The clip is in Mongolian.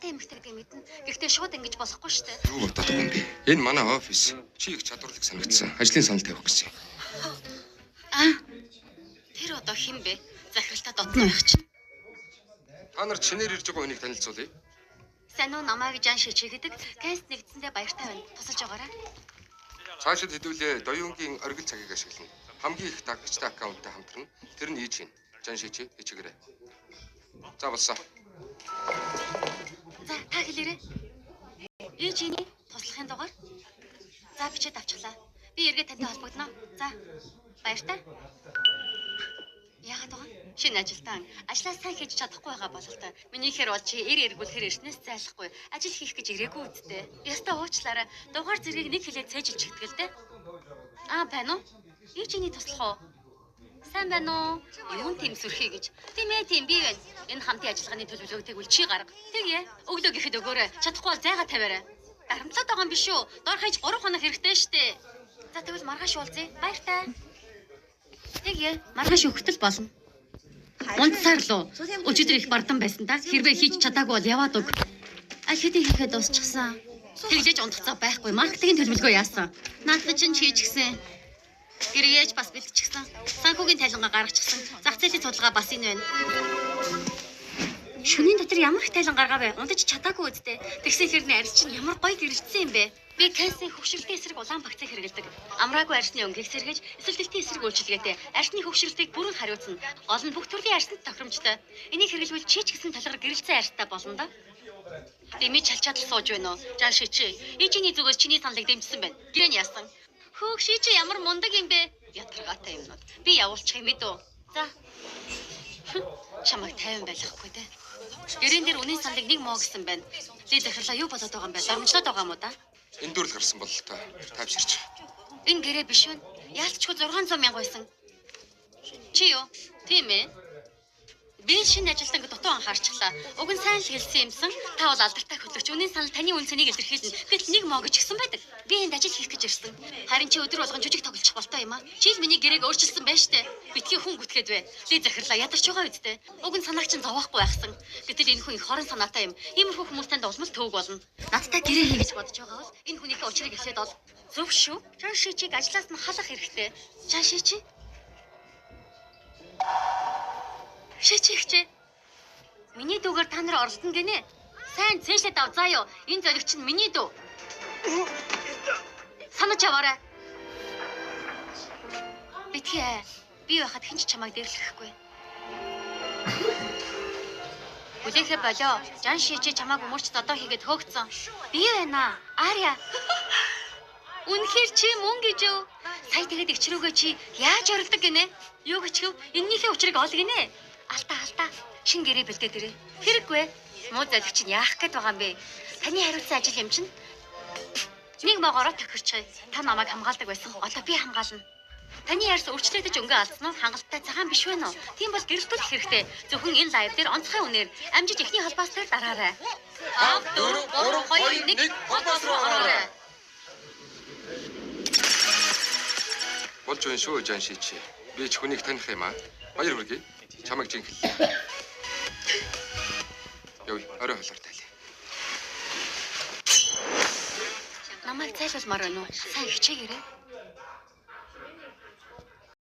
чадвартай эмэгтэй гэдэг мэднэ. Гэхдээ шууд ингэж болохгүй шүү дээ. Юу бодох юм бэ? Энэ манай офис. Чи их чадварлаг санагдсан. Ажлын санал тавих гэсэн. Тэр одоо хэн бэ? Захиралтаа дотно байх чинь. Та нар чинээр ирж байгаа хүнийг танилцуулъя. Сайн уу намайг Жан Шичи гэдэг. Кэнс нэгдсэндээ баяртай байна. Тусалж байгаарай. Цаашид хэдүүлээ Доюнгийн оргил цагийг ашиглана. Хамгийн их дагагчтай аккаунттай хамтран тэр нь ээж юм. Жан Шичи хичээгээрэй. За болсоо. За та хэлээрэй. Ээжиний туслахын дугаар. За бичээд авчихлаа. Би эргээд тантай холбогдно. За баяртай. Яагаад байгаа? Шинэ ажилтан ажлаа сайн хийж чадахгүй байгаа бололтой. Минийхэр бол чи эргүүлэхээр ирснээс зайлахгүй. Ажил хийх гэж ирээгүй үсттэй. Ястаа уучлаарай. Дугаар зэргийг нэг хэлээд цээжилж ихтгэл дээ. Байна уу? Ээжиний туслах уу? Сайн байна уу? Юун тийм сүрхий гэж. Тийм ээ тийм би байна. Энэ хамтын ажиллагааны төлөвлөгөөг тэгвэл чи гарга. Тэгье. Өглөө гэхэд өгөөрэй. Чадахгүй бол зайгаа тавиарай. Дарамтлаад байгаа юм биш үү? Дор хаяж 3 хоног хэрэгтэй штэ. За тэгвэл маргааш уулзъя. Баяртай. Тэгье. Маргааш өгтөл болно. Унтсаар лу. Өчигдөр их бардан байсан та. Хэрвээ хийж чадаагүй бол яваад өг. Аль хэдийн хийхэд дуусчихсан. Тэглэж унтцаа байхгүй. Маркетингийн төлөвлөгөө яасан. Наадах чинь хийчихсэн. Гэрээч бас бэлтчихсэн. Санхүүгийн тайлангаа гаргачихсан. Зах зээлийн судалгаа бас энэ байна. Шөнийн дотор ямар их тайлан гаргаа вэ? Унтаж чадаагүй үсттэй. Тэгсэн хэрнээ арьс чинь ямар гоё гэрэлтсэн юм бэ? Би кэнсийн хөвшилтийн эсрэг улаан багцыг хэрэгэлдэг. Амраагүй арьсны өнгийг сэргээж, эсвэлтийн эсрэг үйлчилгээтэй арьсны хөвшилтийг бүрэн хариуцна. Гол нь бүх төрлийн арьсанд тохиромжтой. Энийг хэрэглэвэл чи ч гэсэн талгаар гэрэлцэн арьстай болно да. Дэмий чалчаад л сууж байна уу? Жан Шичи. Ээжиний зүгээс чиний саналыг дэмжсэн байна. Гэрээний яасан. Хөөх Шичи ямар мундаг юм бэ? Ятгаргатай юмнууд. Би явуулчих юм мэдүү. За. Чамайг 50 байлгахгүй дээ. Гэрэн дээр үнийн саналыг нэг муу гэсэн байна. Ли захирлаа юу болоод байгаа юм бэ? Дарамжлаад байгаа юм уу да? Энэ дүрл гарсан бололтой. Тайвширч. Энэ гэрээ биш үү? Яалтчгүй 600 мянга байсан. Чи юу? Тийм ээ. Би шинэ ажилтныг дутуу анхаарчлаа. Уг нь сайн л хэлсэн юмсан. Та бол алдартай хөтлөгч. Үнийн санал таны үнцнийг илэрхийлнэ. Гэтэл нэг моо гэж гисэн байдаг. Би энд ажил хийх гэж ирсэн. Харин чи өдөр болгон жүжиг тоглох болтой юм аа. Чи л миний гэрээг өөрчилсөн байж тээ. Битгий хүн гүтгээд бай. Ли захирлаа ядарч байгаа үсттэй. Уг нь санааг чинь зовоохгүй байхсан. Гэтэл энэ хүн их хорон санаатай юм. Иймэрхүү хүмүүстэй улмал төвөг болно. Надтай гэрээ хий гэж бодож байгаа бол энэ хүнийхээ учрыг эхлээд ол зөв шүү. Жан Шичиг ажлаас нь халах хэрэгтэй. Жан Шичи. Шичигч. Миний дүүгээр та нар оролдоно гинэ. Сайн цээшлээд ав заа юу. Энэ зоригч нь миний дүү. Санаж аваарай. Битгий. Би байхад хэн ч чамайг дэрлэхгүй. Үлээхэ болоо. Жан Шичи чамайг өмөрч додоо хийгээд хөөгцөн. Би байна. Аря. Үнэхээр чи мөн гэж юу? Сая тэгээд ичрүүгээ чи яаж оролдог гинэ? Юу гэчв? Эннийхээ учрыг ол гинэ. Алдаа. Шин гэрээ бэлдээд ирээ. Хэрэггүй. Муу залгич чинь яах гээд байгаа юм бэ? Таны хариуцсан ажил юм чинь. Нэг могоороо тохирчээ. Та намайг хамгаалдаг байсан. Одоо би хамгаална. Таны ярьс өрчлөгдөж өнгө алдсан нь хангалттай цагаан биш вэ нөө? Тийм бол гэрэлтүүлэх хэрэгтэй. Зөвхөн энэ лайв дээр онцгой үнээр амжиж эхний холбоос дээр дараарай. 5 4 3 2 1 холбоос руу ороорой. Болж байна шүү Жан Шичи. Би ч хүнийг таних юм аа. Баяр хүргэе. Чамайг жинхэнэ. Яв, орой холоор тайлаа. Намайг зайлуулмаар байна уу? Сайн хичээгээрэй.